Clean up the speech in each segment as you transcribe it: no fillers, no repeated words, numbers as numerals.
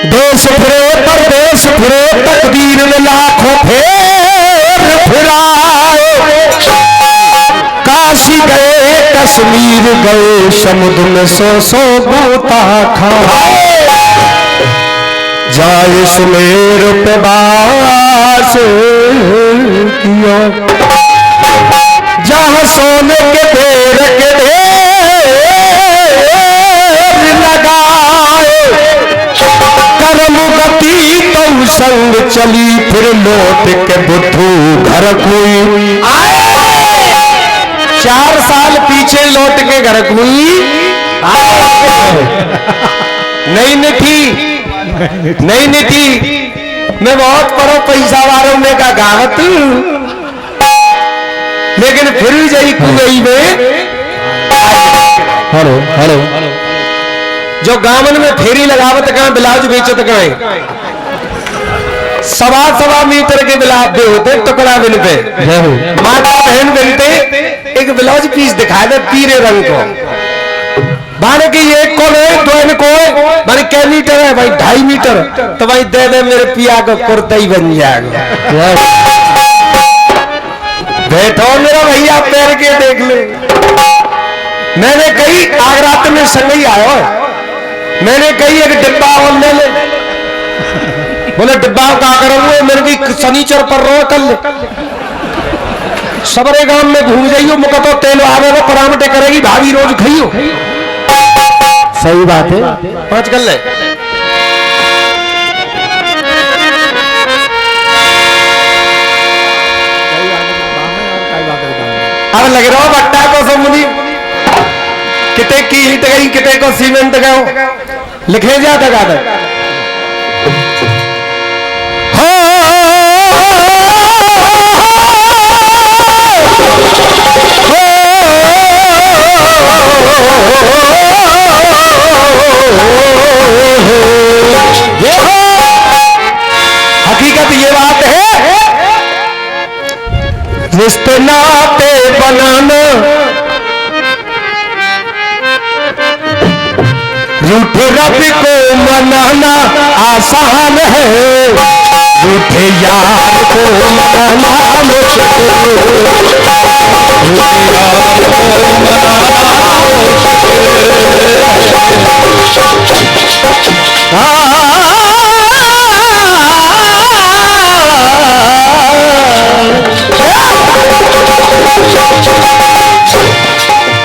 देश फिरे परदेश फिरे तकदीर ने लाखों फेर फिराए। काशी गए कश्मीर गए समुद्र में सौ गोता खाए। जाए सुमेर पे बास किया जहां सोने के ढेर के ढेर लगाए। कर्म गति तो संग चली फिर लौट के बुद्धू घर कोई आए। 4 साल पीछे लौट के घर कोई नहीं निठी नहीं निठी। मैं बहुत पढ़ो पैसा वालों में का गावत लेकिन फिर भी जाई कुगई में। हेलो हेलो जो गामन में फेरी लगावत कहाँ ब्लाउज बेचत कहाँ सवा मीटर के ब्लाउज दे होते टुकड़ा बिन पे माता बहन बिनते एक ब्लाउज पीस दिखाए दे पीले रंग को माने कि एक को ले दो को माने क्या मीटर है भाई 2.5 मीटर तो भाई दे दे मेरे पिया को कुर्ता ही बन जाएगा। बैठो मेरा भैया पैर के देख ले। मैंने कही आग रात में संग ही आयो मैंने कही एक डिब्बा और ले ले। बोले डिब्बा का करोगे मेरे की शनिचर पर रो कल सबरे गांव में घूम जाइयो मुका तो तेल आवेगा परामटे करेगी भाभी रोज खाइयो। सही बात है 5 कर ले। अब लग रहा बट्टा को समुनी किते की ईट गई किते को सीमेंट गयो लिखे जाता गाता हकीकत ये बात है रिश्ते नाते बनाना रूठे रब को मनाना आसान है रूठे यार को मनाना मुश्किल।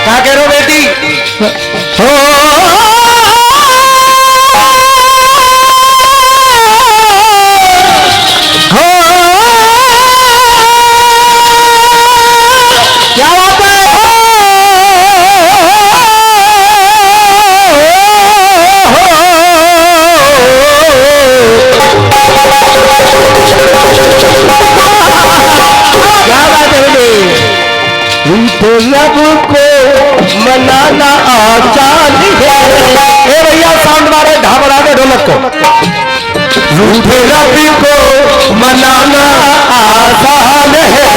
क्या कह रहे हो बेटी हो क्या बात है रब को मनाना आसान है। ए भैया साउंड मारे ढाबड़ा दे ढोलक को। रूठे रब को मनाना आसान है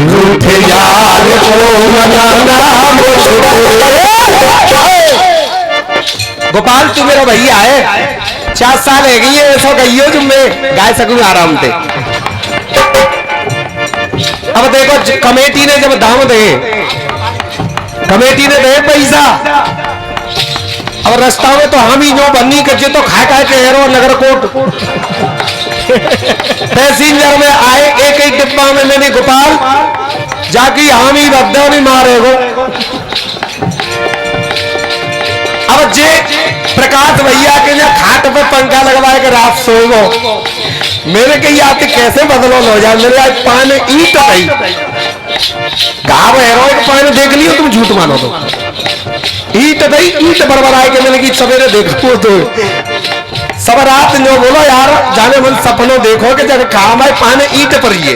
रूठे यार को मनाना मुश्किल। गोपाल तू मेरा भैया है 4 साल है गई है ऐसा कहियो जो मैं गाय सकूं आराम से। अब देखो कमेटी ने जब दाम दे कमेटी ने दे पैसा अब रास्ता में तो हम ही जो बन्नी कर तो खा खा के हेरो नगर कोट पैसेंजर में आए एक डिब्बा में मैंने गोपाल जाके हम ही बद्दा नहीं मारेगो। अब जे प्रकाश भैया के जो खाट पे पंखा लगवाए के रात सोएगो मेरे के याद कैसे बदलो हो जाए मेरे आज पान ईट आई गाँव हेरोइक पान देख लियो तुम झूठ मानो तो ईट दई ईट बरबर आए के मैंने की सवेरे देखो तो सब रात जो बोलो यार जाने मन सपनों देखो कि जब काम आए पान ईट पर ये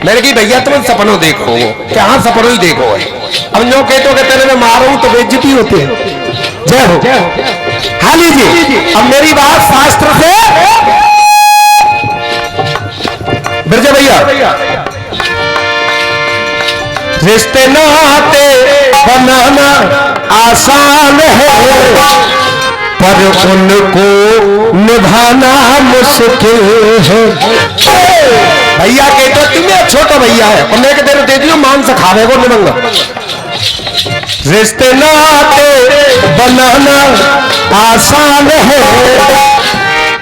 मैंने की भैया तुम सपनों देखो क्या सपनों ही देखो अब जो कहते हो कि तेरे में मारूं तो बेइज्जती होती है। जय हो हाँ लीजिए अब मेरी बात शास्त्र से बिरजा भैया रिश्ते नाते बनाना आसान है, पर उनको निभाना मुश्किल है। भैया के तो तुम्हें छोटा भैया है और मैं देर दे दियो मान से खावे को निमंगा। रिश्ते नाते बनाना आसान है,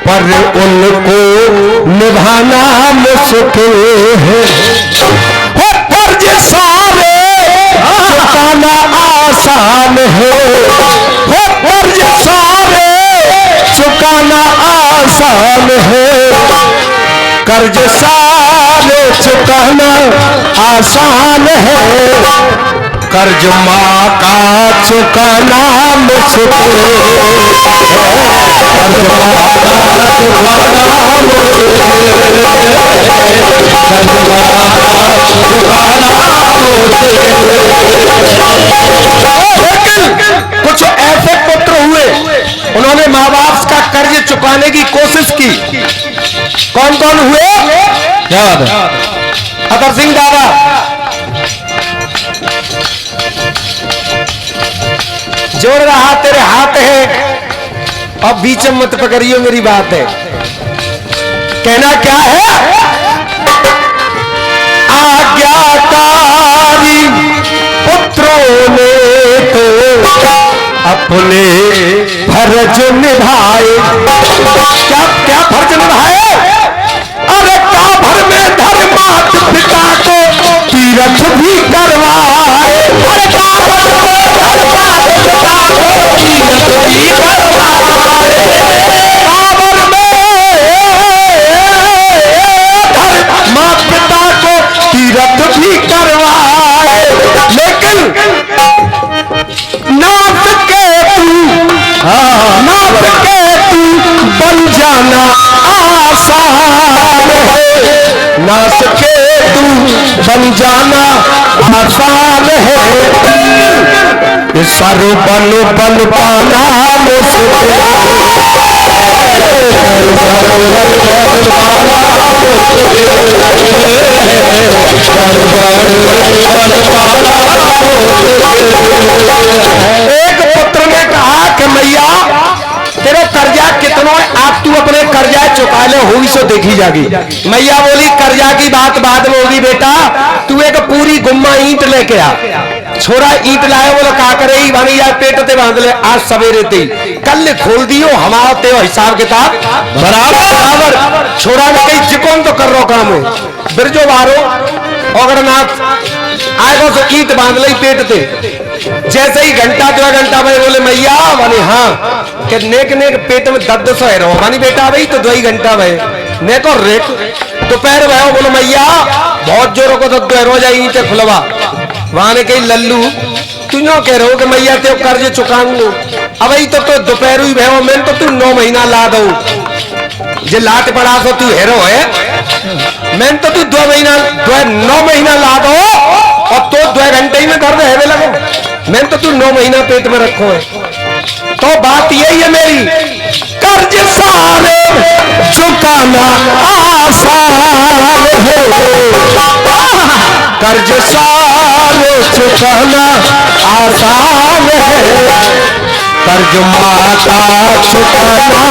पर उनको निभाना मुश्किल है। फर्ज सारे चुकाना आसान है, फर्ज सारे चुकाना आसान है, कर्ज सारे चुकाना आसान है, कर्ज माँ का चुकाना मुश्किल कुछ ऐसे पुत्र हुए उन्होंने माँ बाप का कर्ज चुकाने की कोशिश की। कौन कौन हुए? क्या बात है? अतर सिंह दादा, जोड़ रहा तेरे हाथ है, अब बीच में मत पकड़ियो मेरी बात है। कहना क्या है? आज्ञाकारी पुत्रों ने तो अपने फर्ज निभाए। क्या क्या फर्ज निभाए? अरे का भर में धर्मात पिता को तीरथ भी करवाए। अरे का भर में धर्मात पिता को तीरथ भी करवाए। काबर में धर्मात पिता को तीरथ भी करवाए। लेकिन नाथ के तू बन जाना आसान है, नाथ के तू बन जाना आसान है, सर बन पाना मुश्किल एक पुत्र ने कहा कि मैया तेरा कर्जा कितना है, आप तू अपने कर्जा चुका ले, हुई सो देखी जागी। मैया बोली कर्जा की बात बाद में होगी बेटा, तू एक पूरी गुम्मा ईंट लेके आ। छोरा ईंट लाए, बोले का करे बनी यार पेट ते बांध ले, आज सवेरे ते कल खोल दियो हमारा ते हिसाब किताब बराबर। छोरा ने कही जिकोन तो कर रो काम है बिरजो बारो अगरनाथ आएगा तो ईंट बांध ली पेट ते। जैसे ही घंटा 2 घंटा में बोले मैया बनी हाँ कि नेक नेक पेट में दर्द सो है रहो बनी बेटा भाई तो 2 घंटा भय नेको रेट दोपहर भयो बोलो मैया बहुत जोरों को दर्द है रोजा ईंटे खुलवा। वहां ने कही लल्लू तू नो कह रहे हो कि मैया ते कर्ज चुकाऊंगा, अब तो दोपहर ही भयो मैं तो तू 9 महीना ला दू जे लाट पड़ा तो तू हेरो है, मैं तो तू 9 महीना ला दो और तो 2 घंटे ही में दर्द है लगो, मैं तो तू 9 महीना पेट में रखो है। तो बात यही है मेरी, कर्ज सारे चुकाना आसान है, कर्ज सारे चुकाना आसान है, कर्ज माता चुकाना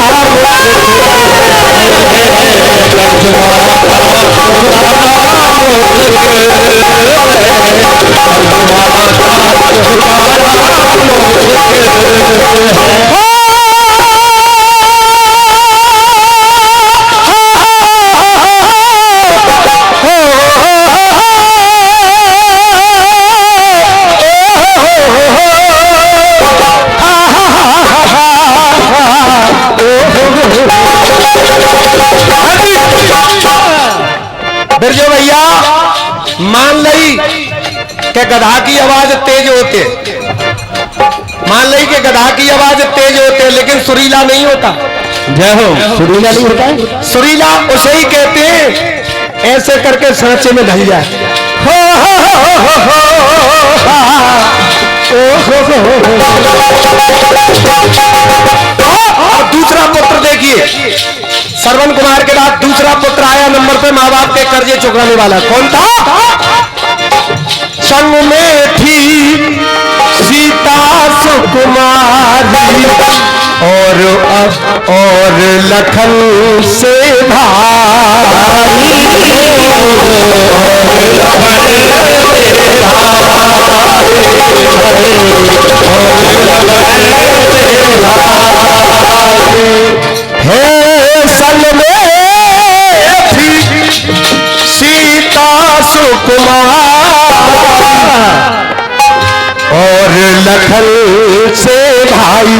बिरजो भैया मान ली कि गधा की आवाज तेज होते, मान ली कि गधा की आवाज तेज होते लेकिन सुरीला नहीं होता। जय हो। सुरीला नहीं होता है, सुरीला उसे ही कहते हैं ऐसे करके सांचे में ढल जाए। और दूसरा पुत्र देखिए, श्रवण कुमार के बाद दूसरा पुत्र आया नंबर पे माँ बाप के कर्जे चुकाने वाला। कौन था? संग में थी सीता सुकुमारी और लखन से भाई है संग में थी सीता सुकुमार और लखन से भाई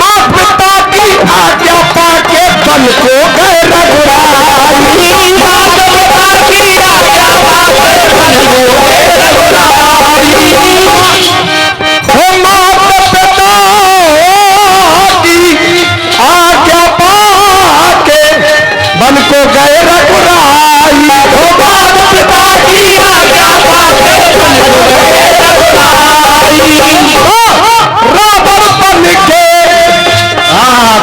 माँ पिता की आज्ञा पाके बन को गए रघुराई माँ पिता की आज्ञा पाके बन को गए रघुराई माँ पिता की आज्ञा पाके बन को गए रघुराई माँ पिता की आज्ञा पाके बन को गए रावण बन के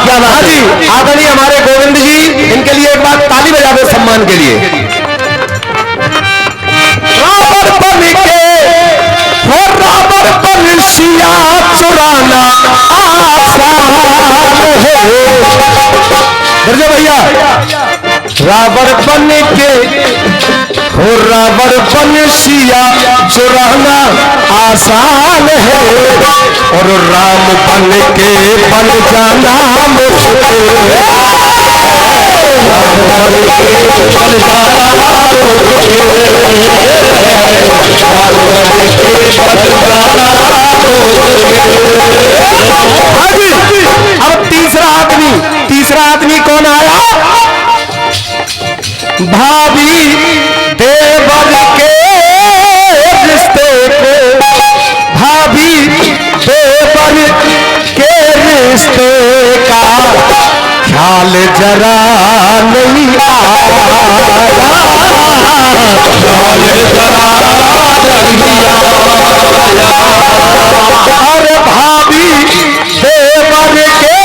क्या बात जी। आदरणीय हमारे गोविंद जी, इनके लिए एक बार ताली बजा दो सम्मान के लिए। रावण बन के हो रावण बन सिया चुराना आसान है भैया। रावण बन के हो रावण बन सिया चुराना आसान है और राम बन के बन जाना मुश्किल अब तीसरा आदमी कौन आया? भाभी देवर के रिश्ते को भाभी देवर के रिश्ते का ख्याल जरा नहीं आया अरे भाभी देवर के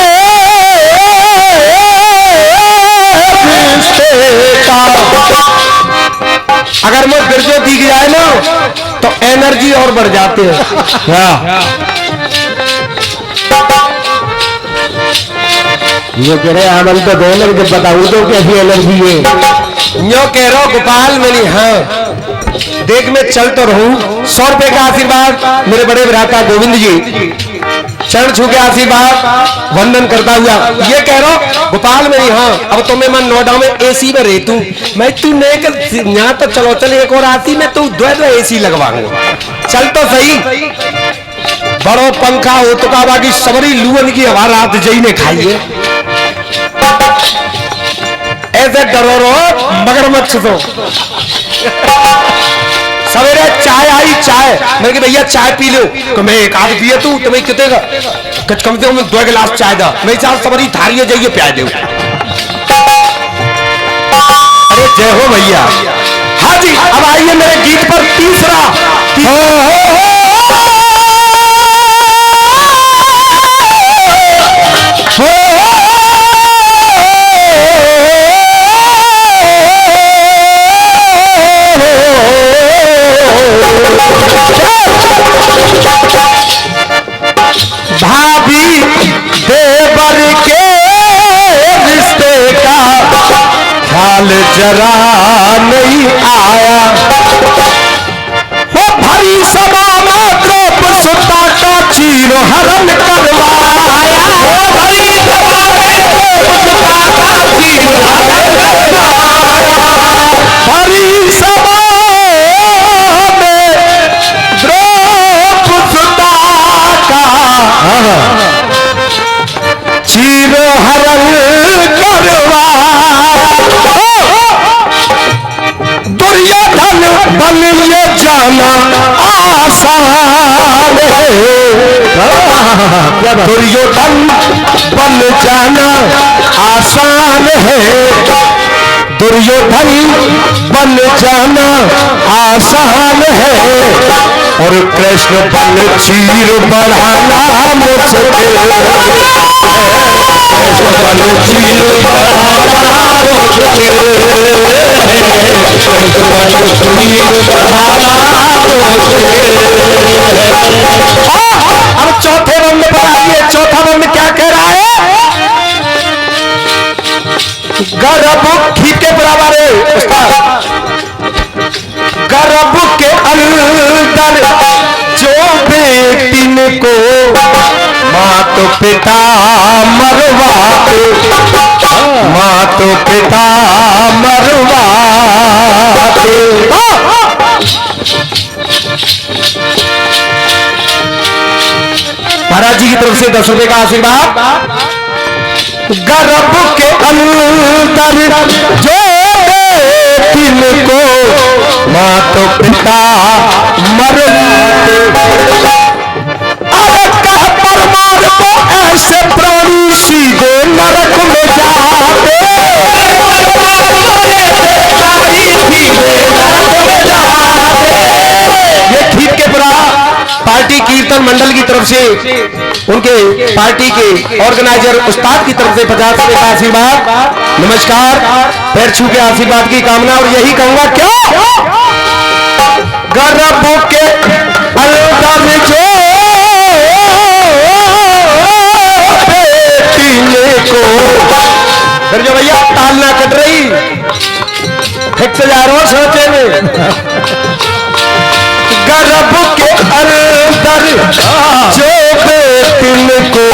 अगर मैं बिरजो दिख जाए ना तो एनर्जी और बढ़ जाते हैं। ये कह रहे आनंद तो दो लग जब बताऊं तो कैसी एनर्जी है यो कह रहा गोपाल मैंने हाँ देख मैं चल तो रहूं। 100 रुपए का आशीर्वाद मेरे बड़े भ्राता गोविंद जी चरण छू के आशीर्वाद वंदन करता हुआ ये कह रहा गोपाल मेरी हाँ अब तो मैं नोएडा में एसी में रहती हूँ मैं तू नहीं यहाँ तो चलो चल एक और आती मैं तू दो एसी लगवाऊंगा चल तो सही बड़ो पंखा हो तो का बाकी सबरी लुअन की हवा रात जई ने खाई है ऐसे डरो रो मगरमच्छ तो सवेरे चाय आई चाय मैं कि भैया चाय पी लो तो मैं एक आध पिए तू तुम्हें कितने का कम से कम 2 गिलास चाय दा मैं चार सबरी थारी जाइए प्याज दे अरे जय हो भैया। हाँ जी अब आइए मेरे गीत पर तीसरा भाभी देवर के रिश्ते का ख्याल जरा नहीं आया वो भरी सभा में द्रौप सुता का चीर हरण करवाया वो भरी सभा में द्रौप सुता का चीर हरण करवाया भरी सभा में द्रौप सुता का चीर हरण करवा दुर्योधन बन ये जाना आसान है दुर्योधन बन जाना आसान है दुर्योधन बन जाना आसान है और कृष्ण बन चीर बढ़ाना मुश्किल कृष्ण बन चीर बढ़ाना मुश्किल कृष्ण बन चीर बढ़ाना अब चौथे बंद पर आइए। चौथा बंद क्या कह रहा है? गर्भ ठीक के बराबर है उस्ताद। गर्भ के अंदर जो बेटिन को माँ तो पिता मरवाते, माँ तो पिता मरवाते। महाराज जी की तरफ से 10 रुपए का आशीर्वाद। गर्भ के अंदर जो बेटिन को माँ तो पिता मरवाते। अरे कह परमार को ऐसे प्राणी सीधे नरक में जाते। ये खीर के पुरा पार्टी कीर्तन मंडल की तरफ से उनके पार्टी के ऑर्गेनाइजर उस्ताद की तरफ से 50 रुपए का आशीर्वाद। नमस्कार, पैर छू के आशीर्वाद की कामना। और यही कहूंगा क्या? गर्भ के अंदर जो बेटिने को, फिर जो भैया ताल ना कट रही, फिर से जा रहा हूं सोचे में। गर्भ के अंदर जो बेटिन को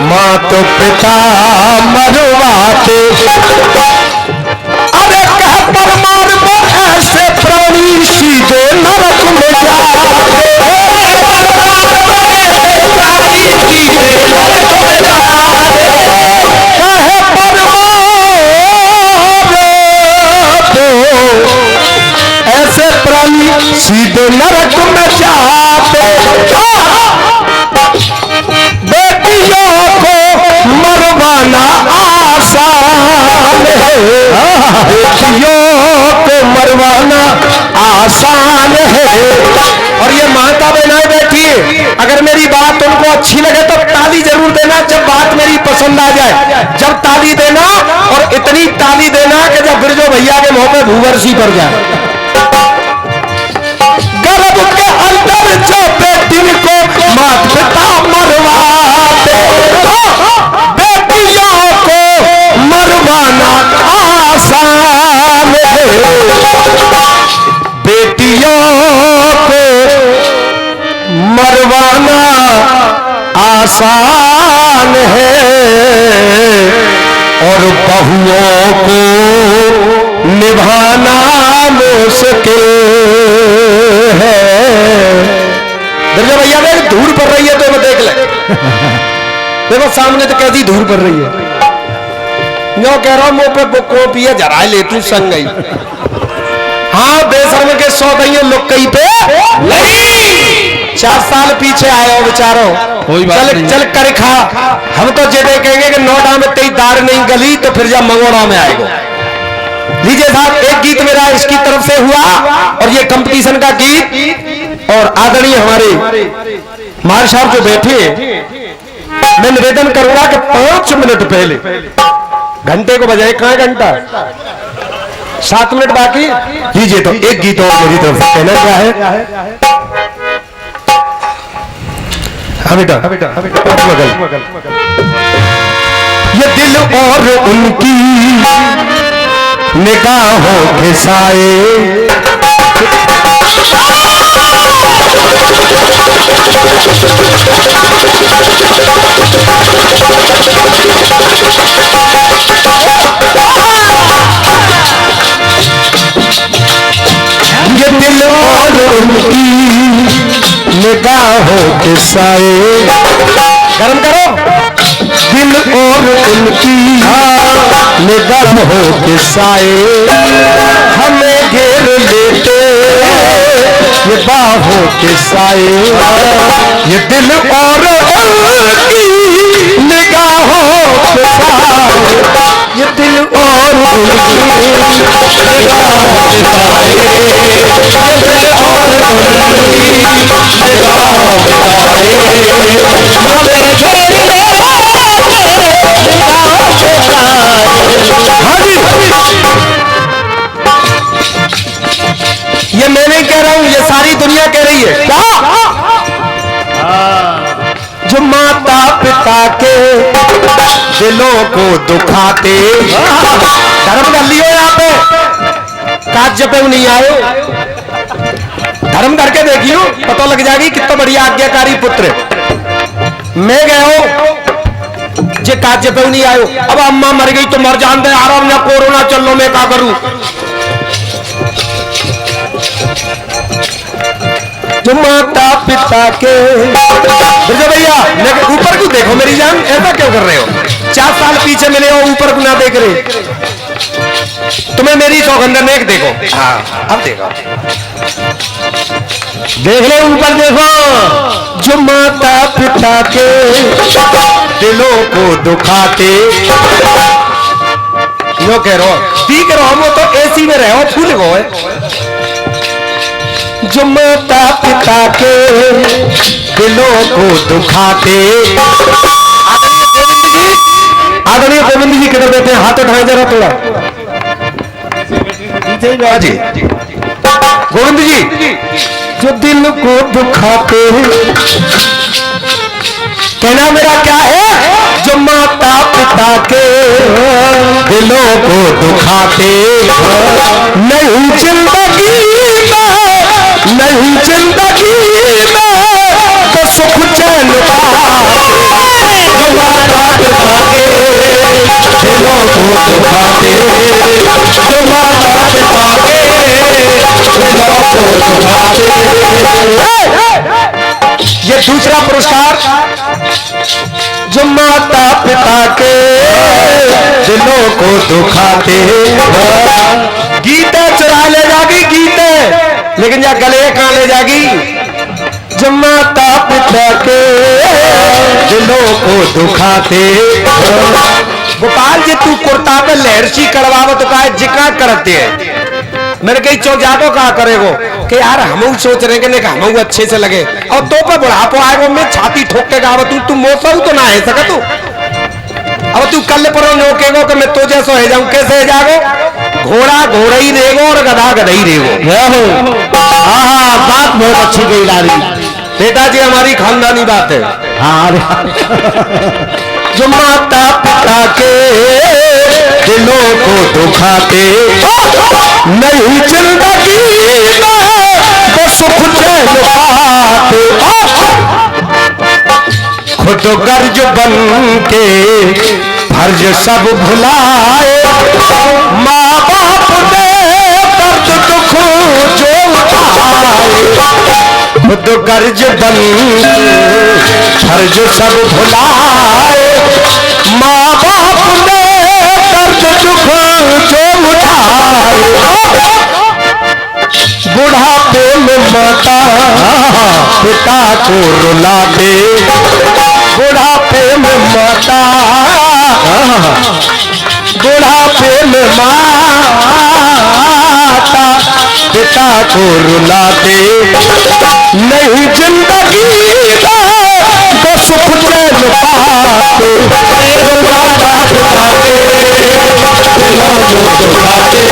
माँ तो पिता मरवाते। अरे कह परमार को ऐसे प्राणी सीधे नरक में जाते। ऐसे प्राणी सीधे नरक में जाते। बेटियों को मरवाना आसान है, बेटियों को मरवाना आसान है। और ये माता बहनाएं बैठी है, अगर मेरी बात उनको अच्छी लगे तो ताली जरूर देना। जब बात मेरी पसंद आ जाए, जब ताली देना, और इतनी ताली देना कि जब बिरजो भैया के मुंह पे भूवर्षी पड़ जाए। गर्भ के अंदर जो बेटिन को मात पिता मरवाते। बेटियों को मरवाना आसान है, बेटियों को मरवाना आसान है, और बहुओं को निभाना मुश्किल है। भैया देख धूल पड़ रही है तो मैं देख ले। देखो सामने तो कैसी धूल पड़ रही है। मैं कह रहा हूं मुंह पे कॉपी है, जरा ले तू संग गई। हाँ बेशर्म के 100 दैये लोग कहीं पे नहीं। 4 साल पीछे आए हो बेचारो। चल चल कर खा। हम तो ये देखेंगे कि नोटा में तेरी दार नहीं गली तो फिर जब मंगोड़ा में आएगा। लीजिए साहब, एक गीत मेरा इसकी तरफ से हुआ, और ये कंपटीशन का गीत। और आदरणीय हमारे मार साहब जो बैठे, मैं निवेदन करूंगा कि 5 मिनट पहले घंटे को बजाय। कहां घंटा? 7 मिनट बाकी। लीजिए तो एक गीत और मेरी तरफ से कहना क्या है। हाँ बेटा, ये दिल और उनकी निगाहों के साए, ये दिल और उनकी निगाहों के साए। गरम करो। दिल और उनकी निगाहों के साए हमें घेर लेते, ये बाहों के साए। ये दिल और उनकी निगाहों के साए, ये दिल और उनकी निगाहों के साए, ये दिल और उनकी निगाहों के साए हमें घेर ये मैं नहीं कह रहा हूं, ये सारी दुनिया कह है क्या? जो माता पिता के दिलों को दुखाते, धर्म कर लियो यहाँ पे, काज पे नहीं आयो, धर्म करके देखियो पता लग जाएगी कितना बढ़िया आज्ञाकारी पुत्र। मैं गयो जे काज पे नहीं आयो, अब अम्मा मर गई तो मर जान दे, आराम ना कोरोना चल लो, मैं क्या करूं? जो माता पिता के, भैया ऊपर क्यों देखो मेरी जान, ऐसा क्यों कर रहे हो? 4 साल पीछे मिले हो, ऊपर को ना देख रहे, तुम्हें मेरी सौगंध नेक देखो। हाँ अब देखो, देख लो ऊपर देखो। जो माता पिता के दिलों को दुखाते, लो कह रहो ठीक रहो, वो तो एसी में रहो, फूल गो है। जो माता पिता के दिलों को दुखाते, आदरणीय गोविंद जी किधर बैठे हैं? हाथ उठाए जरा थोड़ा जी। गोविंद जी, जो दिल को दुखाते, कहना मेरा क्या है? जो माता पिता के दिलों को दुखाते, नहीं जिंदगी में, नहीं जिंदगी में तो सुख चैन पाते। जो माता पिता के दिलों को दुखाते, जो माता पिता के दिलों को दुखाते। ये दूसरा पुरस्कार, जो माता पिता के दिलों को दुखाते, गीते चुरा ले जागी गीते, लेकिन या गले कहां ले जागी? जो माता पिता के दिलों को दुखाते। गोपाल जी तू कुर्ता पे लहरसी करवावो तो कहा जिक्र करते हैं, मेरे कई चौजादो कहा करेगो कि यार हम सोच रहे हैं कि हम अच्छे से लगे, और तो पे बुढ़ापो आएगो मैं छाती ठोक के गाव, तू मोसू तो ना है सका तू, अब तू कल पर रोकेगो कि मैं तो जैसो है जाऊं, कैसे है जागो? घोड़ा घोड़ा ही रहेगो और गधा गधा ही रहेगो। हाँ बात बहुत अच्छी कही लारी बेटा जी, हमारी खानदानी बात है। हाँ जो माता पिता के दिलों को दुखाते, नहीं जिंदगी में तो सुख चैन पाते। खुद गर्ज बन के फर्ज सब भुलाए, माँ बाप ने दर्द दुख जो उठाए। खुद गर्ज बन फर्ज सब भुलाए, माँ बाप ने दर्द दुख जो उठाए। बुढ़ापे में माता पिता को रुलाते, बुढ़ापे में माता, बुढ़ापे में माता पिता को रुलाते। नहीं जिंदगी तो सुख चैन पाते। माता पिता के दिलों को दुखाते, माता पिता के दिलों को दुखाते।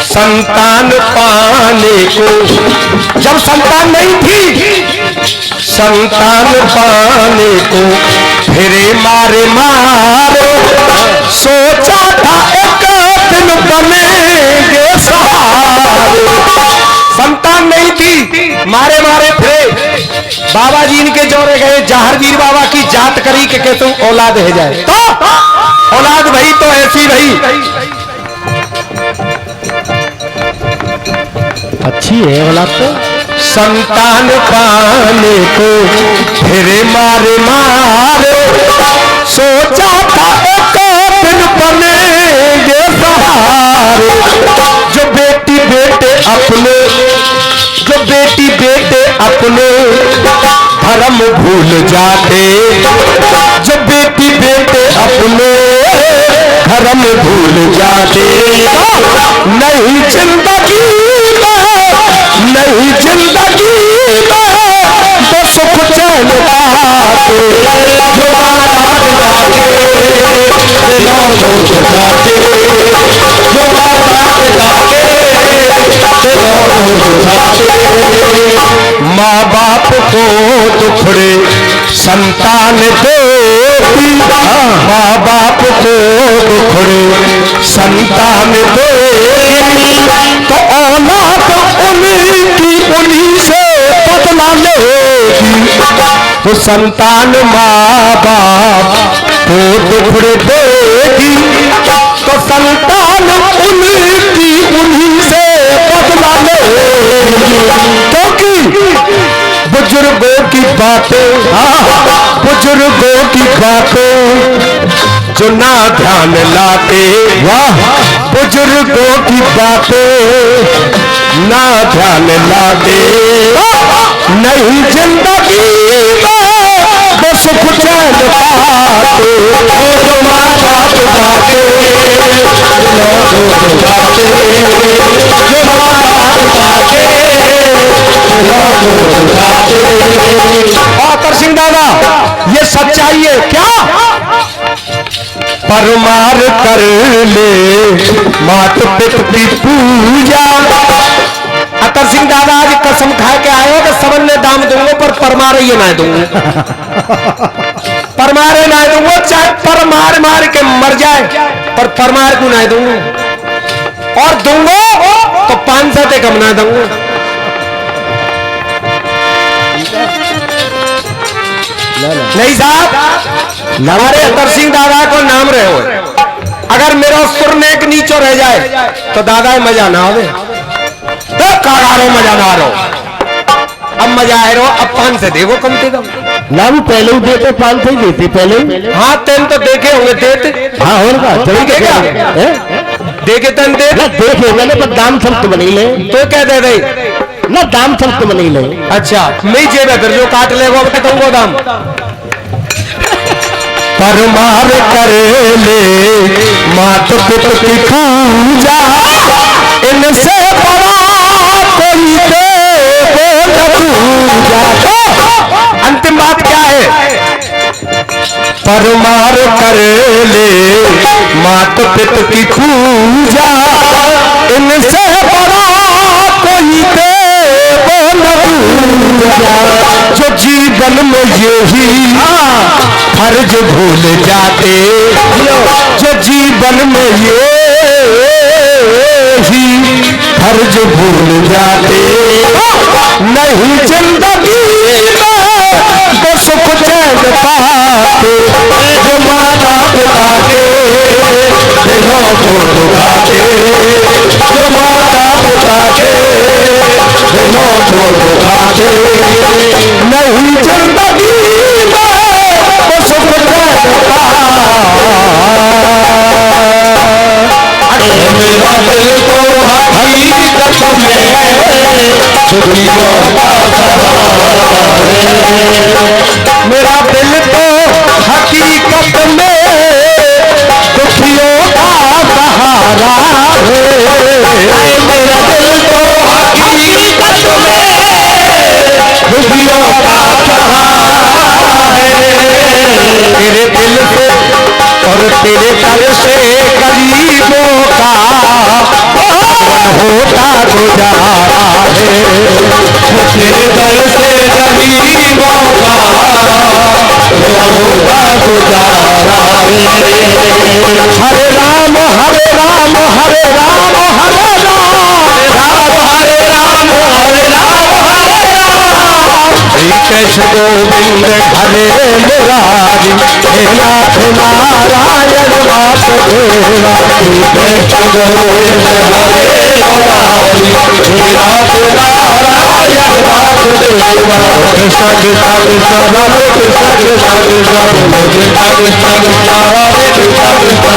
संतान पाने को, जब संतान नहीं थी, संतान पाने को फिरे मारे मारे, सोचा था एक दिन बनेंगे सहारे। संतान नहीं थी, मारे मारे फिरे, बाबा जी इनके जोड़े गए, जहारवीर बाबा की जात करी के कहते औलाद है जाए, तो औलाद भाई तो ऐसी भाई अच्छी है औलाद तो। संतान पाने को फिरे मारे मारे, सोचा था एक दिन बनेंगे सहारे। जो बेटी बेटे अपने, जो बेटी बेटे अपने धर्म भूल जाते, जो बेटी बेटे अपने धर्म भूल जाते। नहीं जिंदगी में, नहीं जिंदगी में तो सुख चैन पाते। जो माता पिता के दिलों को दुखाते, संतान देती माँ बाप को दुखड़े, संतान देती तो औलाद उनकी उन्हीं से बदला लेगी। तो संतान माँ बाप को दुखड़े देगी तो संतान उनकी उन्हीं से बदला लेगी। क्योंकि बुजुर्गों की बातें, बुजुर्गों की बातें जो ना ध्यान लाते, वाह बुजुर्गों की बातें ना ध्यान लाते, नहीं जिंदगी में सुख चैन पाते। जो माँ बाप बातें, जो माँ बाप आतर सिंह दादा ये सच्चाई है क्या? परमार कर ले मात पिता की पूजा। अतर सिंह दादा आज कसम खा के आए हो कि सबन ने दाम दूंगा पर परमारे ये ना दूंगा, परमारे ना दूंगा, चाहे परमार मार के मर जाए पर परमार को ना दूंगा, और दूंगा तो 500 से कम ना दूंगा। नहीं साहब, हमारे अतर सिंह दादा को नाम रहे हो, अगर मेरा सुर नेक नीचो रह जाए तो दादा मजा ना आवे, तो कागारो मजा ना आ रहा। अब मजा आ रहा, अब 5 से देखो कम से कम ना। वो पहले ही देते 5 से ही देते पहले। हाँ तेन तो देखे होंगे देते। हाँ होगा देखे क्या देखे तेन दे देखे मैंने, पर दाम सख्त बनी ले तो क्या दे दे ना, दाम सख्त बनी ले। अच्छा नहीं जेब फिर जो काट ले वो बताऊंगा दाम। परमार कर ले मात पिता की पूजा, इनसे बड़ा कोई पूजा। अंतिम बात क्या है? परमार कर ले मात पिता की पूजा, इनसे बड़ा कोई जो जीवन में यही फर्ज भूल जाते, जो जीवन में ये ही फर्ज भूल जाते, नहीं जिंदगी में तो सुख चैन पाते। जो माता पिता के दिलों को दुखाते, जो माता पिता के दिलों को दुखाते, नहीं जिंदगी में तो सुख चैन पाते। मेरा दिल तो हकीकत में दुखियों का सहारा है, मेरा दिल तो हकीकत में दुखियों का सहारा है। मेरा दिल तो हकीकत में दुखियों का सहारा है। तेरे दिल से और तेरे दर से गरीबों का होता गुजारा है, तेरे दर से गरीबों का होता गुजारा है। हरे राम हरे राम हरे राम हरे राम, राम हरे राम हरे राम हरे राम। श्री कृष्ण गोविंद हरे मुरारी, हे नाथ नारायण वासुदेवा। श्री कृष्ण गोविंद हरे मुरारी, हे नाथ नारायण वासुदेवा। कृष्ण कृष्ण कृष्ण राधे कृष्ण कृष्ण कृष्ण, कृष्ण कृष्ण कृष्ण राधे कृष्ण कृष्ण कृष्ण, कृष्ण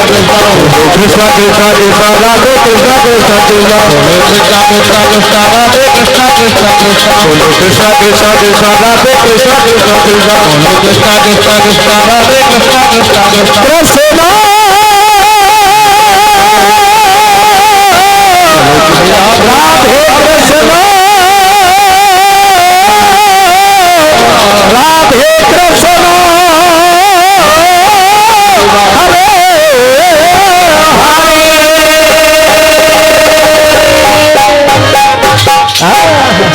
कृष्ण कृष्ण राधे कृष्ण कृष्ण कृष्ण, कृष्ण कृष्ण कृष्ण राधे कृष्ण कृष्ण कृष्ण, कृष्ण कृष्ण कृष्ण राधे कृष्ण कृष्ण कृष्ण, कृष्ण कृष्ण कृष्ण राधे कृष्ण कृष्ण कृष्ण। कृष्ण राधे कृष्ण राधे कृष्ण हरे हरे।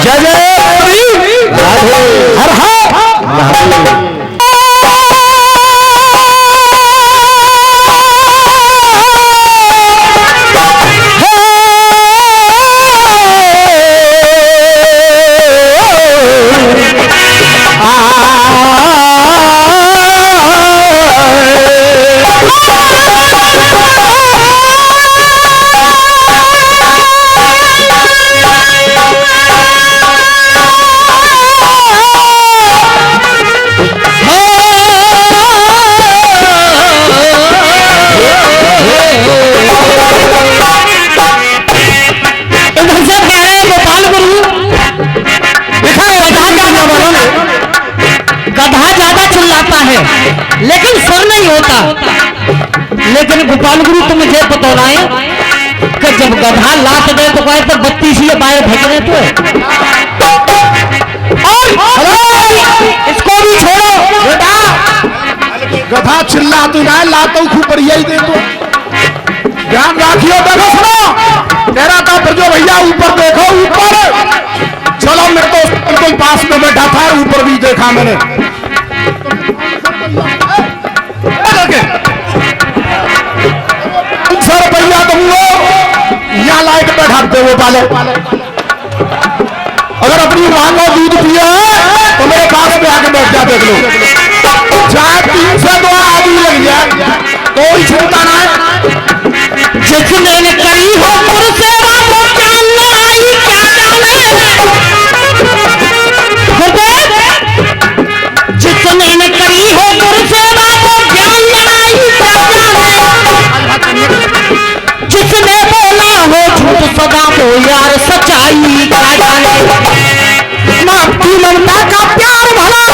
जय जय राधे हर हर। नहीं होता, लेकिन गोपाल गुरु तुम मुझे बतौलाए कि जब गधा लात दे तो कहे तो 32 ही बाहर फेंक रहे तो इसको भी छोड़ो बेटा, गधा चिल्ला तू ना लातो खूब बढ़िया ही दे तो ध्यान रखियो। देखो सुनो, तेरा था प्रजो भैया, ऊपर देखो ऊपर। चलो मेरे को बिल्कुल पास में बैठा था, ऊपर भी देखा मैंने। 500 रुपया दूंगा, यहाँ लाइट बैठा दे वो पाले। अगर अपनी मांगो दूध पिए तो मेरे पास में आके बैठ जा, देख लो। चाहे 3 से 2 आदमी लग जाए, कोई चिंता ना है। जिसने करी हो मुरसेवा वो जानना आई क्या जाने, जिसने करी हो मुरसेवा वो जानना आई क्या जाने, जिसने बोला हो झूठ सदा वो यार सच्चाई क्या जाने। माँ की ममता का प्यार भला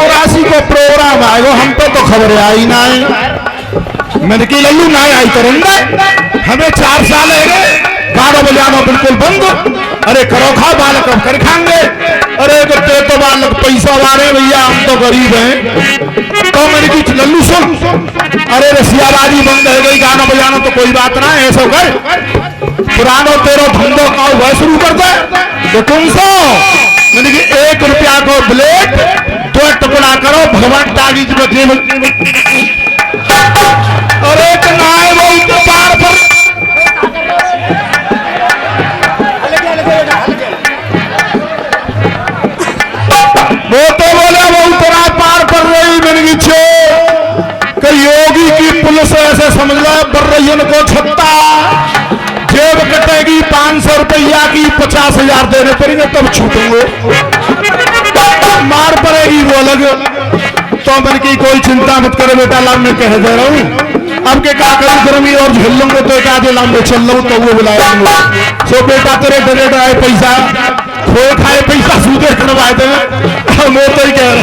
राशि को प्रोग्राम आएगा, हम पे तो खबर आई ना है। मैंने की लल्लू ना आई तो रंगा हमें 4 साल है गाड़ो बजानो बिल्कुल बंद। अरे करो खा बालक अब कर खाएंगे। अरे तो बालक पैसा वाले भैया, हम तो गरीब हैं। तो मैंने की लल्लू सुन, अरे रसियाबाजी बंद है गई, गाना बजाना तो कोई बात ना है, ऐसा कर पुरानो तेरो धंधो का वह शुरू कर दे। तो तुम सो मैंने कि 1 रुपया को ब्लेड 2 टुकड़ा करो, भगवान तागीज में जेब। और एक नाय वो उनके पार पर वो तो बोले वो उतरा पार पर रही। मैंने कि छे कि योगी की पुलिस ऐसे समझ लो बर्रयन को छत्ता जेब कटेगी 500 रुपया की 50,000 देने पड़ेंगे तब छूटूंगे, मार पड़ेगी वो अलग। तो मैंने की कोई चिंता मत करे बेटा, लाभ में कह दे रहा हूँ। अब के क्या करूँ गर्मी और झेल लूंगा तो एक आधे लांबे चल रहा हूँ तो वो बुलाएंगे। सो बेटा तेरे डरे डराए पैसा खोए खाए पैसा सूदे करवाए थे, मैं तो ही कह रहा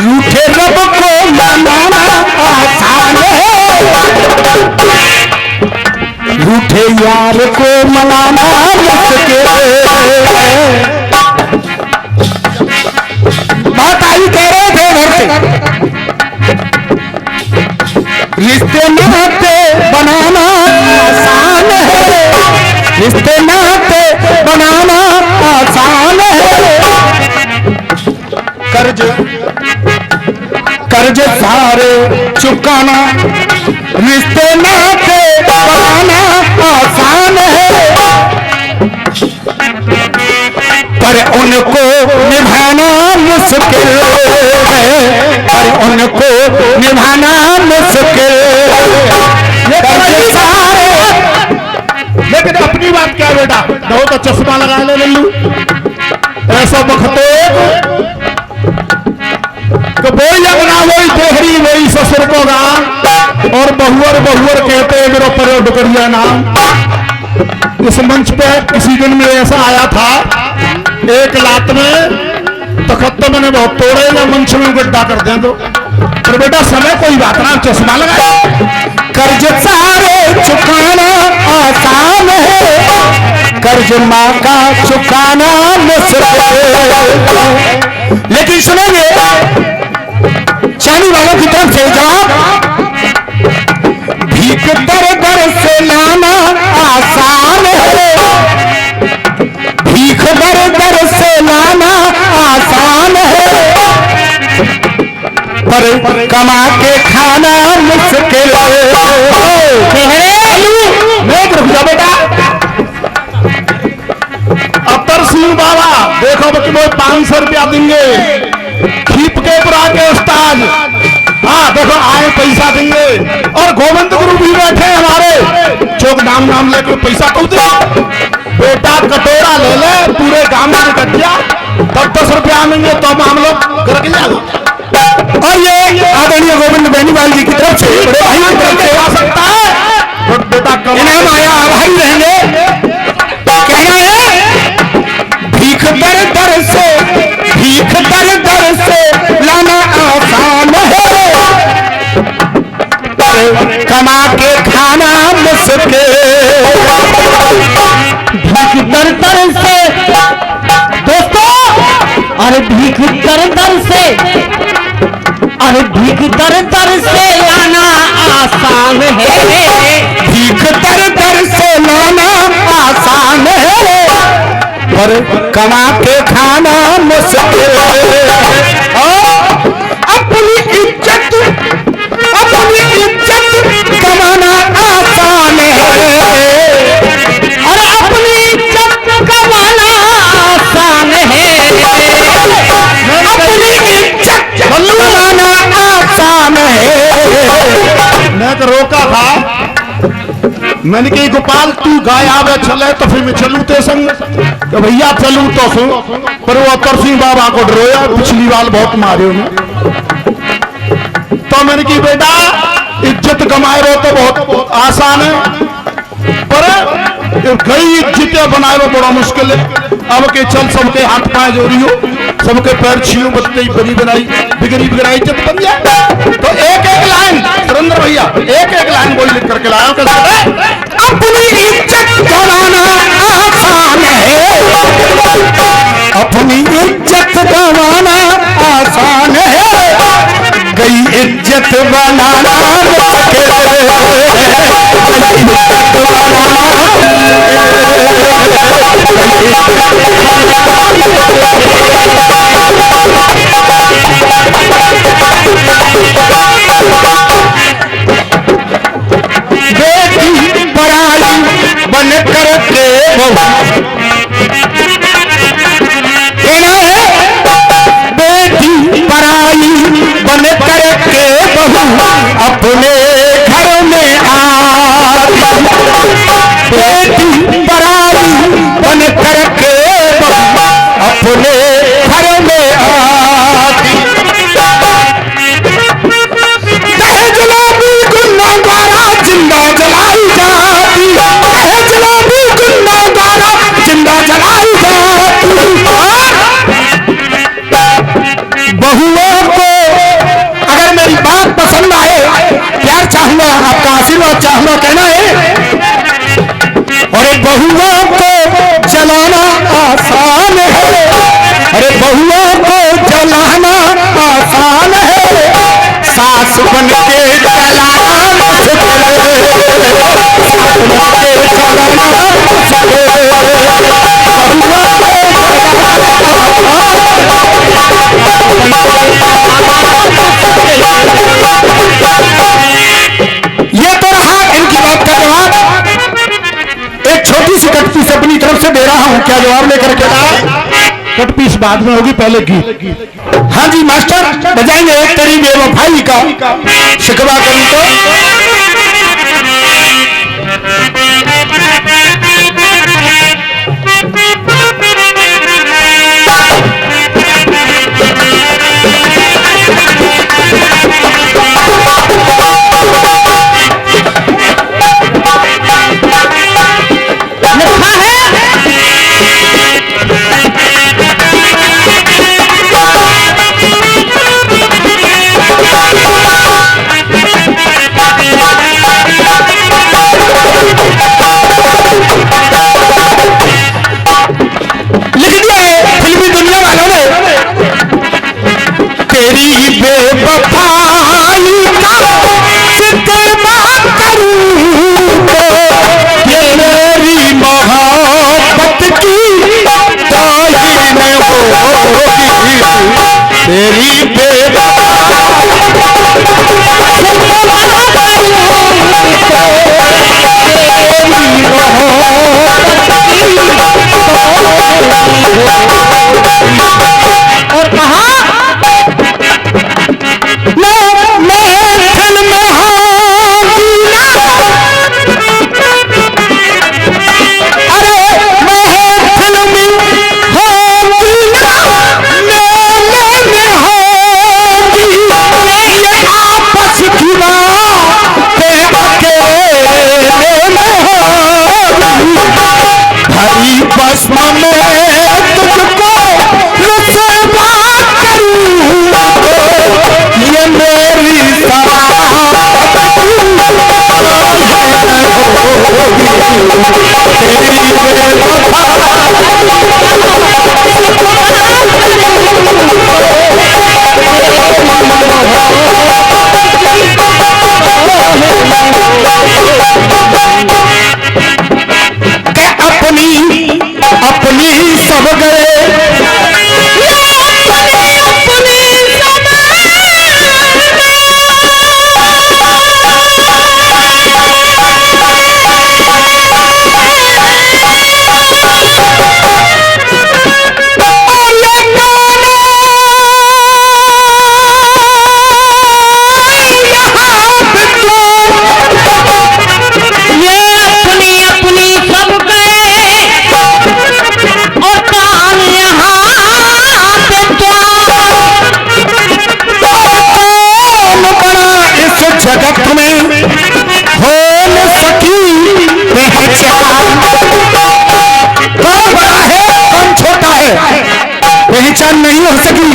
रूठे रब को मनाना आसान है, रूठे यार को मनाना मुश्किल है। बात आई कह रहे थे घर से, रिश्ते नाते बनाना आसान है, रिश्ते नाते बनाना आसान है। कर्ज सारे चुकाना रिश्ते नाते बनाना आसान है, पर उनको निभाना मुश्किल है, पर उनको निभाना मुश्किल। लेकिन अपनी बात क्या बेटा, दो तो चश्मा लगा ले लल्लू ऐसा बखते तो वही लगना वही देहरी वही ससुर को गान और बहुअर बहुअर कहते मेरा परो डुकरिया नाम। इस मंच पे किसी दिन में ऐसा आया था, एक लात में तखत तो मैंने बहुत तोड़े या मंच में गड्ढा कर दें तो, पर बेटा समय कोई बात ना, चश्मा लगा। कर्ज सारे चुकाना आसान है, कर्ज माँ का चुकाना मुश्किल। लेकिन सुनेंगे चानी वालों की तरफ से जवाब, भीख दर दर से लाना आसान है, भीख दर दर से लाना आसान है, पर कमा के खाना मुश्किल बेटा अतर सिंह बाबा देखो कि वो 500 रुपया देंगे खीप के पुरा के उस्ताद। हाँ देखो आए पैसा देंगे और गोविंद गुरु भी बैठे हमारे चौक नाम लेकर पैसा कौ दे बेटा कटोरा ले ले पूरे गांव में कटिया 10-10 रुपया देंगे तो हम लोग करके जाओ। और ये आदरणीय गोविंद बेनीवाल जी की तरफ से बड़े भाइयों की तरफ से आ सकता है बेटा इनाम आया आभारी रहेंगे। कहना है भीख दर दर से लाना आसान है, कमा के खाना मुश्किल। भीख दर से दोस्तों, अरे भीख दर से, अरे भीख दर से लाना आसान है, भीख दर से लाना आसान है, पर कमा के खाना मुश्किल। अपनी इज्जत कमाना आसान है, अरे अपनी इज्जत कमाना आसान है, अपनी इज्जत कमाना आसान है। मैं तो रोका था मैंने कही गोपाल तू गाय आवे चले तो फिर मैं चलू ते संग तो भैया चलू तो सु पर वो अतर सिंह बाबा को डरोया पिछली बार बहुत मारे उन्हें। तो मैंने की बेटा इज्जत कमाए रहो तो बहुत आसान है पर गई इज्जतें बनाए रहो बड़ा मुश्किल है। अब के चल सबके हाथ पाए जोड़ियो सबके पैर छियो बत्ती बनी बनाई बिगड़ी बिगड़ाई इज्जत बन जाए। तो एक लाइन सुरेंद्र भैया एक लाइन बोल लिख करके लाया अपनी इज्जत गंवाना आसान है, अपनी इज्जत गंवाना आसान है, गई इज्जत बनाना मुश्किल बेटी पराई बन करके कहना है बेटी पराई बन करके बहू अपने घर में आती, बेटी पराई बन करके बहू अपने घर में आती। जिंदा जलाई जाती, जलाबी गुंडागारा जिंदा जलाई जाती। बहुओं को अगर मेरी बात पसंद आए प्यार चाहूंगा आपका आशीर्वाद चाहूंगा कहना है। अरे बहुओं को जलाना आसान है, अरे बहुओं को जलाना आसान है, सास बन के जलाना ये तो रहा इनकी बात का जवाब। एक छोटी सी कट पीस अपनी तरफ से दे रहा हूं, क्या जवाब लेकर के आए? कट पीस बाद में होगी पहले गीत। हाँ जी मास्टर बजाएंगे तेरी बेवफाई का शिकवा करूं तो तेरी बेवफाई का शिकवा करूं तो ये मेरी मोहब्बत की दायिन होगी, तेरी बेवफाई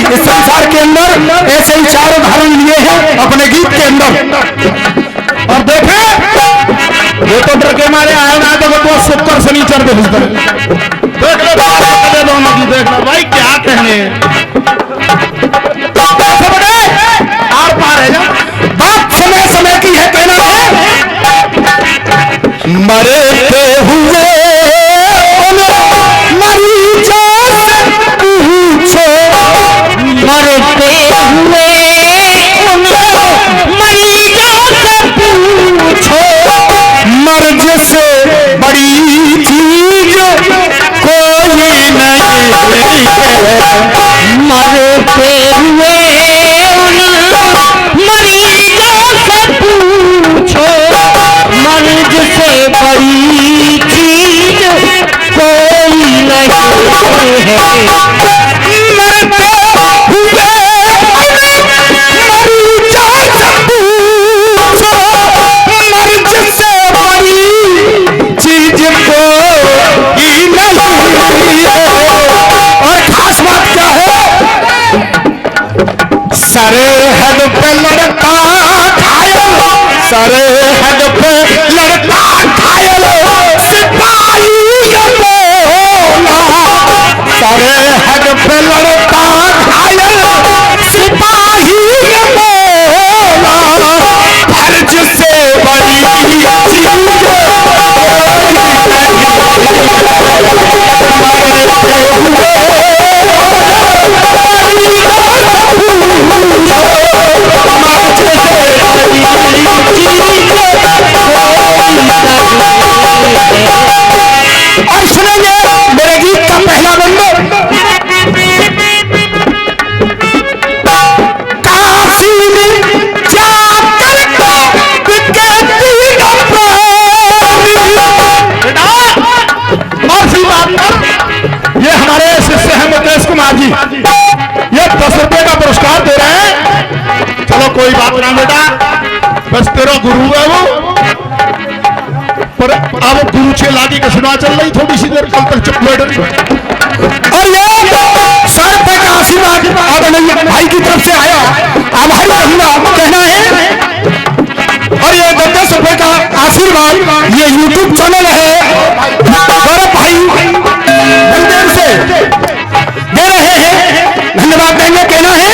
इस संसार के अंदर ऐसे ही 4 उदाहरण लिए हैं अपने गीत के अंदर। और देखे ये तो डर के मारे आए ना, देखो तो शुक्र शनिचर देख लो दोनों की, देख लो भाई क्या कहने आर पार है। बात समय समय की है, कहना है मरते हुए मरीजों से पूछो, मरते हुए मरीजों से पूछो, मर्ज से बड़ी चीज कोई नहीं है। मरते हुए मरीजों से पूछो, मर्ज से बड़ी चीज कोई नहीं है। मरते हुए मरीजों से पूछो, मर्ज से बड़ी चीज कोई नहीं है। और खास बात क्या है, सरहद पे लड़का घायल, सरहद पे लड़का घायल, सिपाही बोला, सरहद पे लड़का घायल, सिपाही बोला, फर्ज से बड़ी चीज और सुनेंगे मेरे गीत का पहला नंबर। काशी में जाकर बिके तीनों और ये हमारे शिष्य हैं मुकेश कुमार जी, ये 10 रुपए का पुरस्कार दे रहे हैं। चलो कोई बात ना बेटा, बस तेरा गुरु है वो, पर अब गुरु छे लागी के सुना चल रही, थोड़ी सी देर कल तक चुप बैठ रही। और ये सर पे का आशीर्वाद आदरणीय भाई की तरफ से आया, आभारी रहूंगा कहना है। और ये 10 रुपए का आशीर्वाद ये YouTube चैनल है गौरव भाई बलदेव से दे रहे हैं, धन्यवाद देंगे। कहना है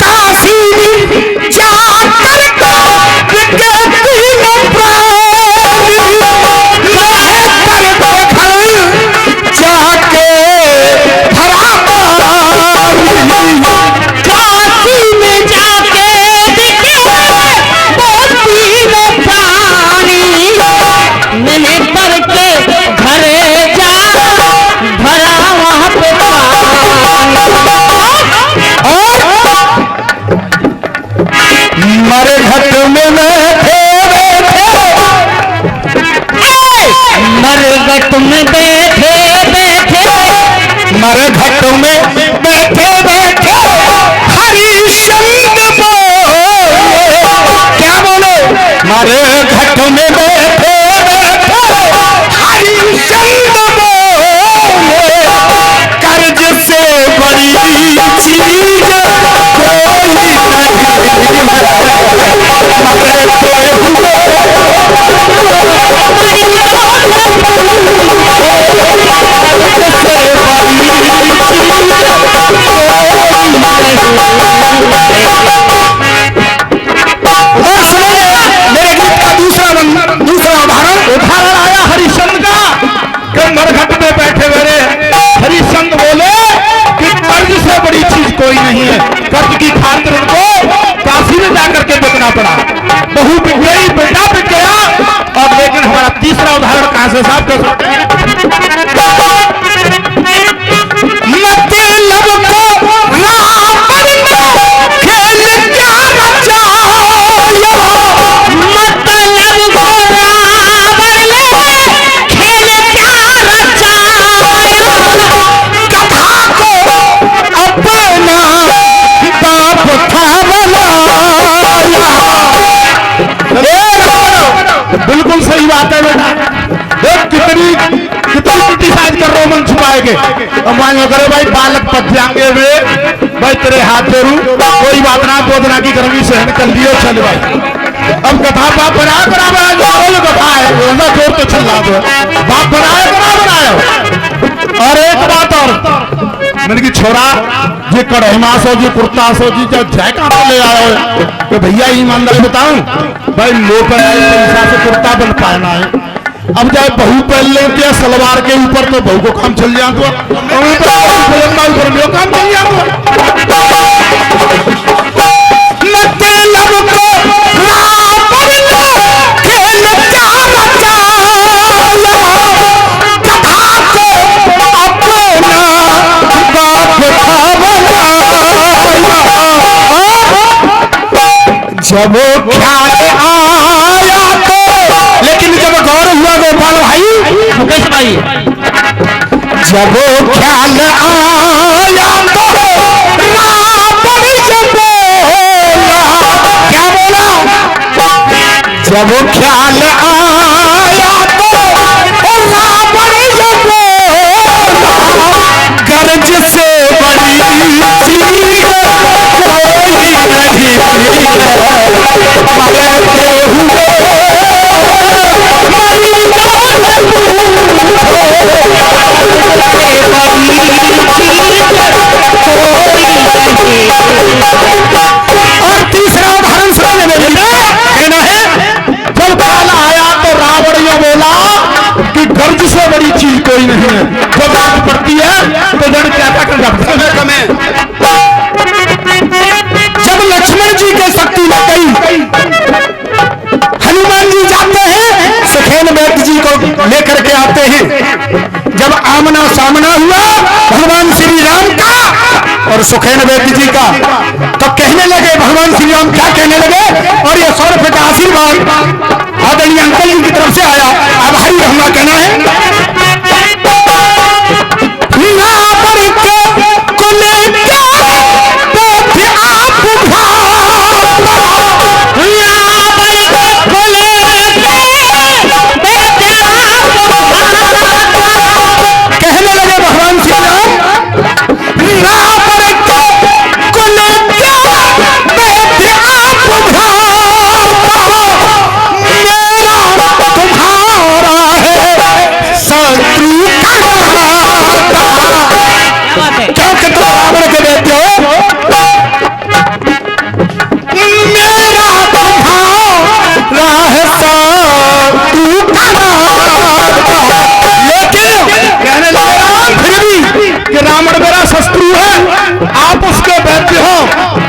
काशी जाकर बिके तीनों प्राणी, रहे कर देखल जाके धरा काशी में जाके बिके वो तीनों प्राणी, मैंने करके घरे जा भरा वहाँ पे पानी। मरे घट में मरघट में बैठे बैठे, मरे घट में बैठे बैठे हरिश्चंद्र बोले, क्या बोले, मरे घट में बैठे बैठे हरिश्चंद्र बोले, कर्ज से बड़ी चीज कोई नहीं है। मेरे गीत का दूसरा उदाहरण आया हरिश्चंद्र का, कि मरघट में बैठे मेरे हरिश्चंद्र बोले कि कर्ज से बड़ी चीज कोई नहीं है। कर्ज की खातिर उनको काशी में जाकर के बिकना पड़ा, बहू बिक गई, बेटा बिक गया। और लेकिन हमारा तीसरा उदाहरण कहां से साफ कर सकते हैं? मतलब को रावण ने खेल क्या रचाया, मतलब को रावण ने खेल क्या रचाया, कथा को अपना बाप था बनाया। बिल्कुल सही बात है बेटा, देख कितनी पाएंगे। अब मान करे भाई बालक पद्यांगे में भाई तेरे हाथ जोड़ू, कोई बात ना, बोधना की गर्मी सहन कर लियो, चल भाई। अब कथा बाप बनाया कथा है, जोर तो चल रहा है, बाप बनाया। और एक बात और मैंने की छोरा जी कढ़मा सो जी कुर्ता सो जी जब जय कहाँ ले आए तो भैया ईमानदारी बताऊं भाई लोग पैसा से कुर्ता बन पाना है। अब चाहे बहू पहन लेते हैं सलवार के ऊपर तो बहू को काम चल जाए, काम चल जाए। जब वो ख्याल आया तो, लेकिन जब गौर हुआ गोपाल भाई, मुकेश भाई, जब वो ख्याल आया तो रावण जब बोला, क्या बोला? जब वो ख्याल आया तो रावण जब बोला, गरज से बड़ी चीज और तीसरा उदाहरण सुनने में कहना है, जब काल आया तो रावण ये बोला कि गर्ज से बड़ी चीज कोई नहीं है। जब बात पड़ती है तो जन क्या कर जब लक्ष्मण जी के शक्ति लग गई, हनुमान जी जाते हैं सुखेन वैद्य जी को लेकर के आते हैं। जब आमना सामना हुआ भगवान श्री राम का और सुखेन वैद्य जी का, तो कहने लगे भगवान श्री राम क्या कहने लगे, और ये 100 रुपए का आशीर्वाद आदरणीय अंकल जी की तरफ से आया, आभारी रहना कहना है।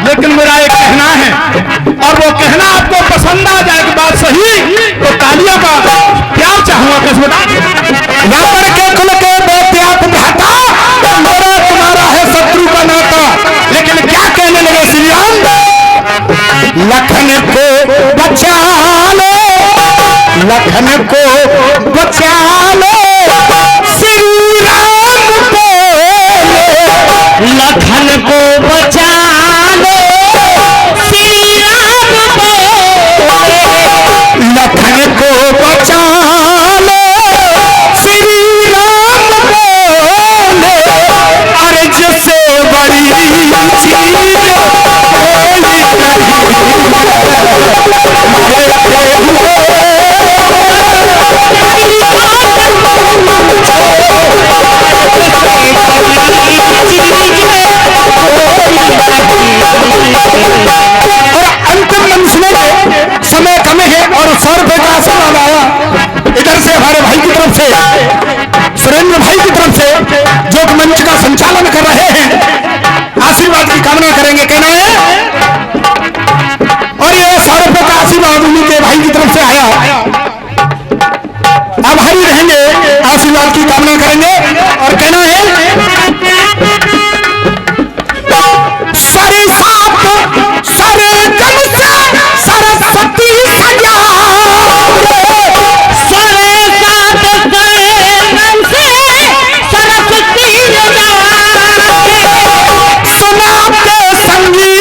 लेकिन मेरा एक कहना है, और वो कहना आपको पसंद आ जाए कि बात सही तो तालियों का प्यार चाहूंगा। रावण के कुल के बेत्याग भ्राता, मेरा तुम्हारा है शत्रु का नाता। लेकिन क्या कहने लगे श्री राम, लखन को बचा लो, लखन को बचा लो, श्री राम बोले, लखन को बचा लखन को बचा लो, श्री राम बोले, अर्ज से बड़ी चीज और अंतिम मंचने के समय कम है और 100 रुपए का आशीर्वाद आया इधर से हमारे भाई की तरफ से, सुरेंद्र भाई की तरफ से, जो मंच का संचालन कर रहे हैं, आशीर्वाद की कामना करेंगे कहना है। और ये 100 रुपए का आशीर्वाद उन्हीं के भाई की तरफ से आया, आभारी रहेंगे, आशीर्वाद की कामना करेंगे और कहना है, सरस्वती सजा सरस्वती सुनाते संगीत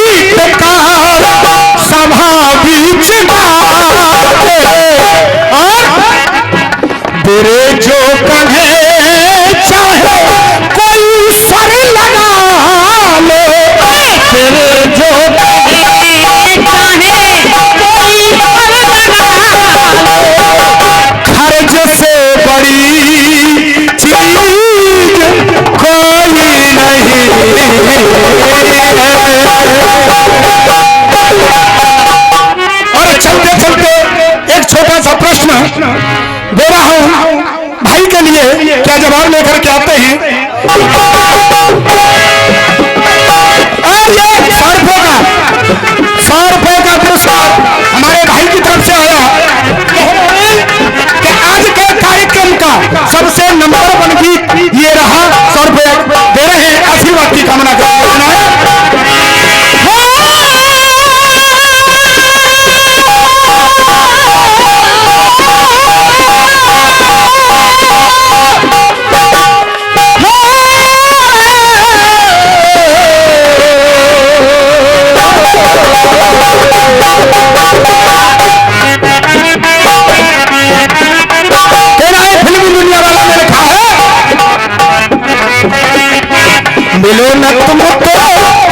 तो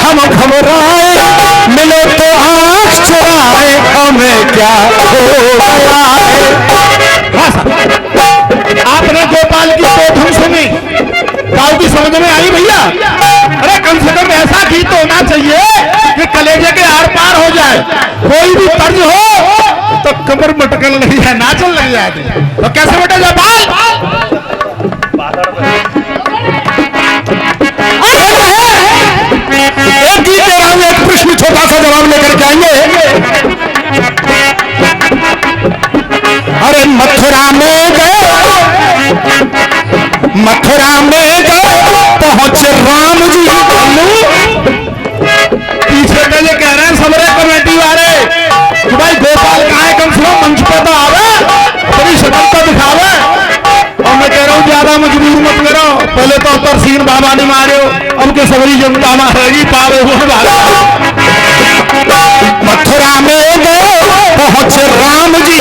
हम घबराए, मिलो तो आंख चुराए, हमें क्या हो गया है। हाँ साहब, आपने गोपाल की पोथम सुनी, गाँव की समझ में आई भैया? अरे कम से कम ऐसा गीत होना चाहिए कि कलेजे के आर पार हो जाए। कोई भी तर्ज हो तो कमर मटकन लग जाए, नाचन लग जाए। तो कैसे बटे जाए बाल? एक गीत दे रहा हूं, एक प्रश्न छोटा सा जवाब लेकर के आएंगे। अरे मथुरा में गए, मथुरा में गए, पहुंचे राम जी। पीछे के लिए कह रहे हैं सबरे कमेटी वाले कि भाई गोपाल कहाँ है, कम से कम मंच पे तो आवे, थोड़ी शक्ल तो दिखावे। और मैं कह रहा हूँ ज्यादा मजबूर मत करो, पहले तो तरसीन बाबा ने मारे, अब के सबरी जनता मारेगी, पावे वो मथुरा में गए, पहुंचे राम जी।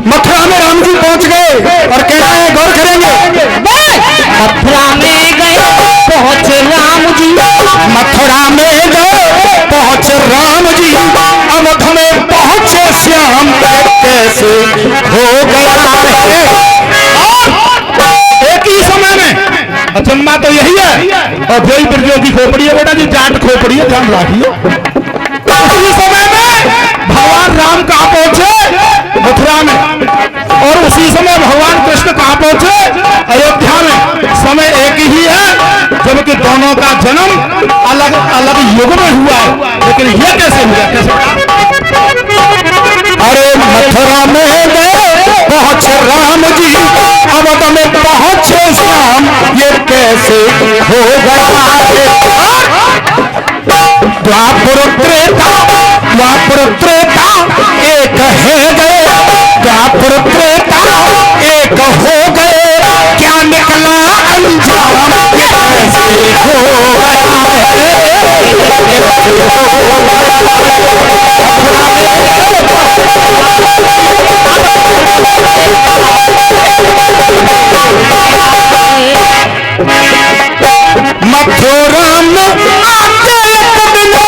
मथुरा में राम जी पहुंच गए और कह रहे हैं, गौर करेंगे, मथुरा में गए पहुंचे राम जी, मथुरा में गए पहुंचे राम जी, अवध में पहुंचे श्याम, कैसे हो गया है। एक ही समय में अचम्मा तो यही है। और जोई ब्रजो की खोपड़ी है बेटा जी, जाट खोपड़ी है, ध्यान रखिए। उसी समय में भगवान राम कहाँ पहुंचे? मथुरा में। और उसी समय भगवान कृष्ण कहाँ पहुंचे? अयोध्या में। समय एक ही है, जबकि दोनों का जन्म अलग अलग युग में हुआ है। लेकिन यह कैसे हुआ? कैसे? अरे मथुरा में गए पहुंचे राम जी, अवध में पहुंचे श्याम, ये कैसे हो गया है। द्वापर त्रेता, द्वापर त्रेता एक है गए, द्वापर त्रेता एक हो गए, क्या निकला अंजाम, ये कैसे हो गया मथुरा में आके कदले,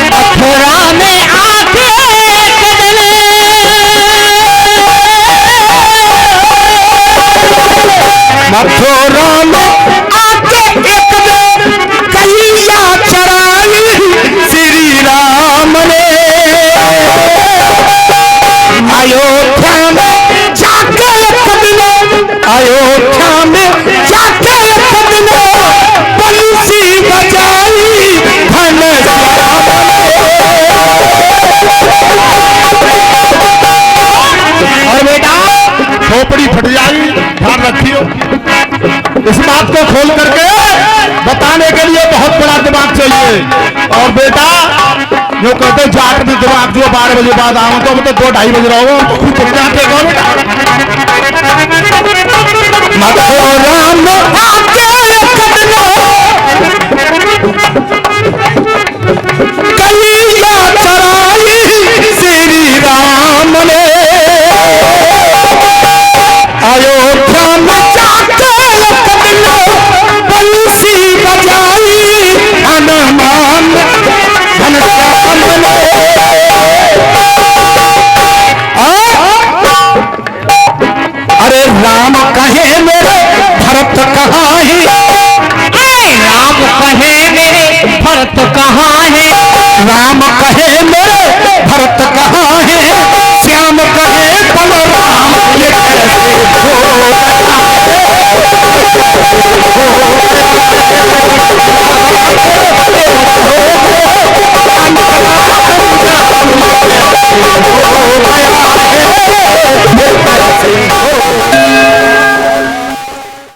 मथुरा में आके कदले, मथुरा में आके एक दिन कलिया चराई श्री राम ने, अयोध्या में जाके कदले, अयोध्या में जाके कदले, बंसी बजाई घन श्याम ने। और बेटा खोपड़ी फट जाएगी, ध्यान रखियो। इस बात को खोल करके बताने के लिए बहुत बड़ा दिमाग चाहिए। और बेटा जो कहते जाट में दिमाग जो 12 बजे बाद आओ, तो अब तो 2-2:30 बज रहा हो, तो खुद जाते हो बेटा। मथुरा में आके कदले, कलिया चराई श्री राम ने, अयोध्या में जाके कदले, बंसी बजाई हनुमान घनश्याम ने। अरे राम कहे मेरे भरत कहाँ है, राम कहे मेरे भरत कहाँ है, राम कहे